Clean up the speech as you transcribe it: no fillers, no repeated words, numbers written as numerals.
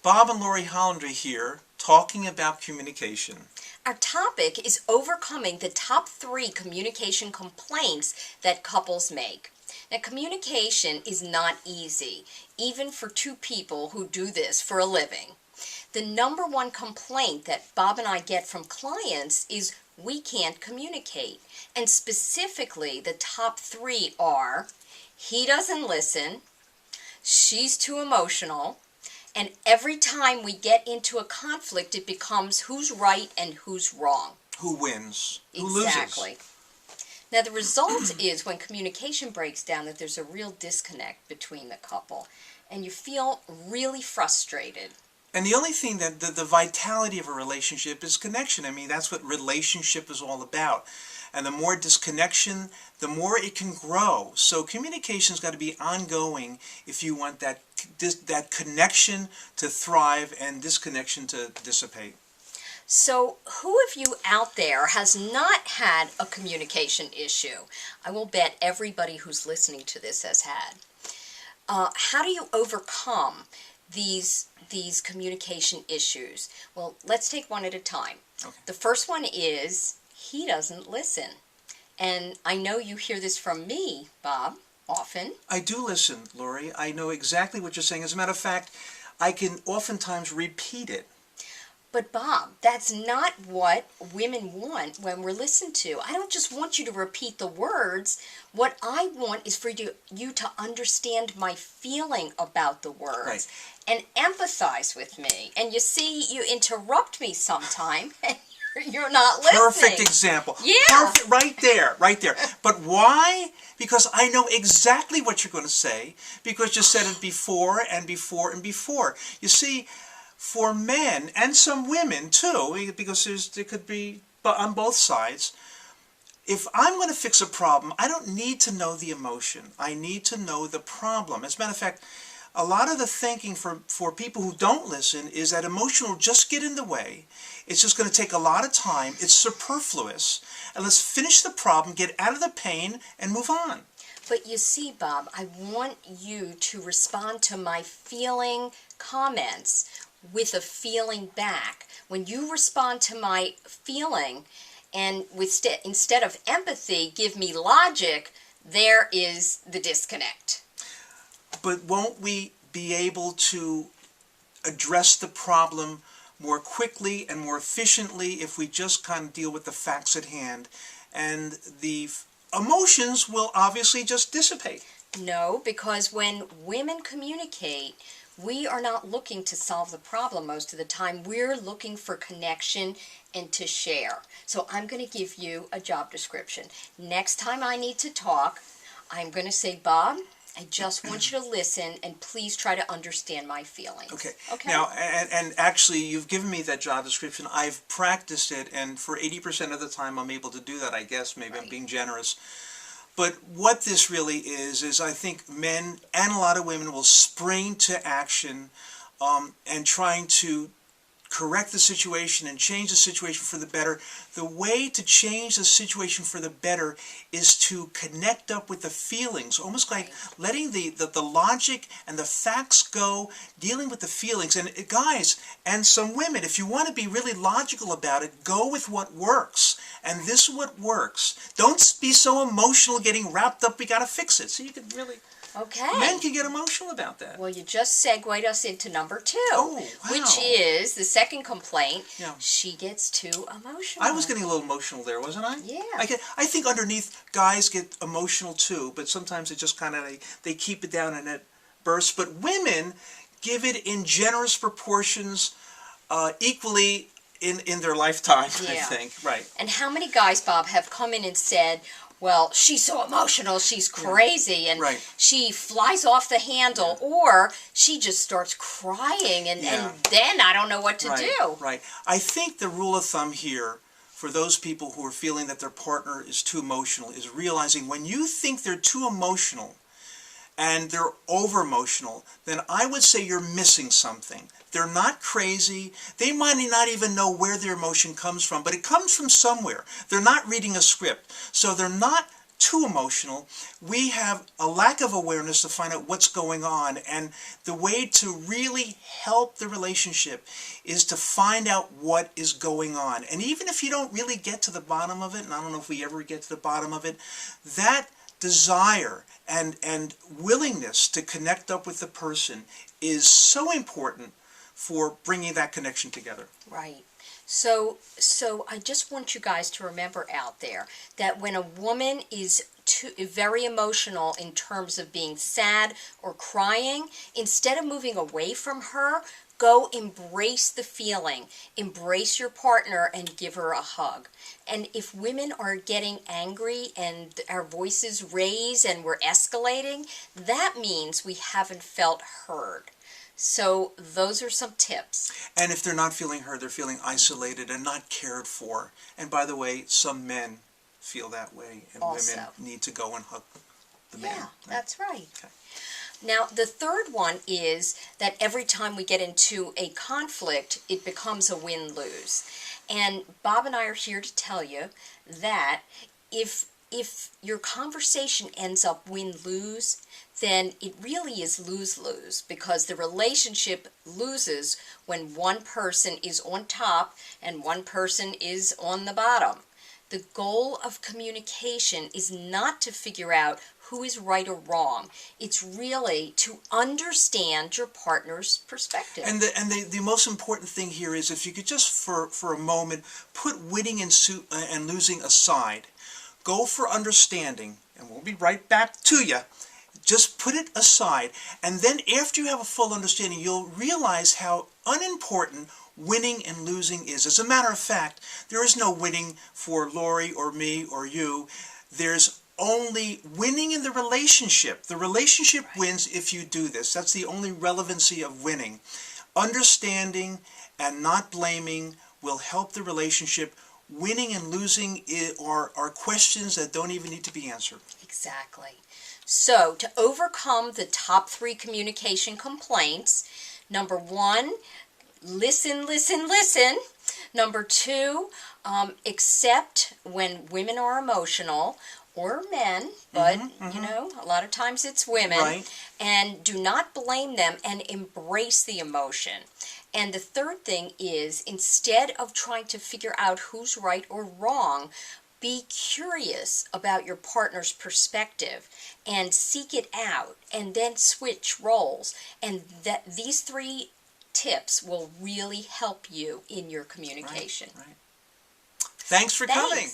Bob and Lori Hollander here, talking about communication. Our topic is overcoming the top 3 communication complaints that couples make. Now, communication is not easy, even for 2 people who do this for a living. The number 1 complaint that Bob and I get from clients is we can't communicate. And specifically, the top 3 are, he doesn't listen, she's too emotional, and every time we get into a conflict, it becomes who's right and who's wrong. Who wins? Who Exactly. loses? Now, the result is when communication breaks down that there's a real disconnect between the couple, and you feel really frustrated. And the only thing that the vitality of a relationship is connection. I mean, that's what relationship is all about. And the more disconnection, the more it can grow. So communication's got to be ongoing if you want that connection to thrive and disconnection to dissipate. So who of you out there has not had a communication issue? I will bet everybody who's listening to this has had. How do you overcome these communication issues? Well, let's take one at a time. Okay. The first one is he doesn't listen. And I know you hear this from me, Bob, often. I do listen, Lori. I know exactly what you're saying. As a matter of fact, I can oftentimes repeat it. But Bob, that's not what women want when we're listened to. I don't just want you to repeat the words. What I want is for you to understand my feeling about the words. Right. And empathize with me. And you see, you interrupt me sometime and you're not listening. Perfect example. Yeah. Perfect, right there, right there. But why? Because I know exactly what you're going to say, because you said it before and before and before. You see, for men and some women too, because there could be on both sides, if I'm going to fix a problem, I don't need to know the emotion. I need to know the problem. As a matter of fact, a lot of the thinking for people who don't listen is that emotion will just get in the way. It's just going to take a lot of time. It's superfluous. And let's finish the problem, get out of the pain, and move on. But you see, Bob, I want you to respond to my feeling comments with a feeling back. When you respond to my feeling and instead of empathy, give me logic, there is the disconnect. But won't we be able to address the problem more quickly and more efficiently if we just kind of deal with the facts at hand? And the emotions will obviously just dissipate. No, because when women communicate, we are not looking to solve the problem most of the time. We're looking for connection and to share. So I'm going to give you a job description. Next time I need to talk, I'm going to say, Bob, I just want you to listen and please try to understand my feelings. Okay. Okay? Now, and actually, you've given me that job description. I've practiced it, and for 80% of the time I'm able to do that, I guess. Maybe I'm being generous. But what this really is I think men and a lot of women will spring to action and trying to correct the situation and change the situation for the better. The way to change the situation for the better is to connect up with the feelings, almost like letting the logic and the facts go, dealing with the feelings. And guys, and some women, if you want to be really logical about it, go with what works. And this is what works. Don't be so emotional getting wrapped up, we got to fix it. So you can really... Okay. Men can get emotional about that. Well, you just segued us into number 2, wow. which is the second complaint. Yeah. She gets too emotional. I was getting a little emotional there, wasn't I? Yeah. I think underneath guys get emotional too, but sometimes it just kind of, they keep it down and it bursts. But women give it in generous proportions, equally in their lifetime, Yeah. I think. Right. And how many guys, Bob, have come in and said, well, she's so emotional, she's crazy, and she flies off the handle, or she just starts crying, and then I don't know what to do. Right. I think the rule of thumb here for those people who are feeling that their partner is too emotional is realizing when you think they're too emotional and they're over-emotional, then I would say you're missing something. They're not crazy. They might not even know where their emotion comes from, but it comes from somewhere. They're not reading a script. So they're not too emotional. We have a lack of awareness to find out what's going on, and the way to really help the relationship is to find out what is going on. And even if you don't really get to the bottom of it, and I don't know if we ever get to the bottom of it, that desire and willingness to connect up with the person is so important for bringing that connection together. Right. So I just want you guys to remember out there that when a woman is very emotional in terms of being sad or crying, instead of moving away from her, go embrace the feeling. Embrace your partner and give her a hug. And if women are getting angry and our voices raise and we're escalating, that means we haven't felt heard. So those are some tips. And if they're not feeling heard, they're feeling isolated and not cared for. And by the way, some men feel that way, and Also, women need to go and hug the man. yeah, that's right. Okay. Now, the third one is that every time we get into a conflict, it becomes a win-lose. And Bob and I are here to tell you that if your conversation ends up win-lose, then it really is lose-lose, because the relationship loses when one person is on top and one person is on the bottom. The goal of communication is not to figure out who is right or wrong. It's really to understand your partner's perspective. And the most important thing here is, if you could just for a moment put winning and losing aside, go for understanding, and we'll be right back to you. Just put it aside, and then after you have a full understanding, you'll realize how unimportant winning and losing is. As a matter of fact, there is no winning for Lori or me or you. There's only winning in the relationship. The relationship wins if you do this. That's the only relevancy of winning. Understanding and not blaming will help the relationship. Winning and losing are questions that don't even need to be answered. Exactly. So, to overcome the top 3 communication complaints, number 1, listen, listen, listen. Number 2, accept when women are emotional, or men, but you know, a lot of times it's women. Right. And do not blame them and embrace the emotion. And the third thing is, instead of trying to figure out who's right or wrong, be curious about your partner's perspective and seek it out, and then switch roles. And that these 3 tips will really help you in your communication. Right. Thanks for coming.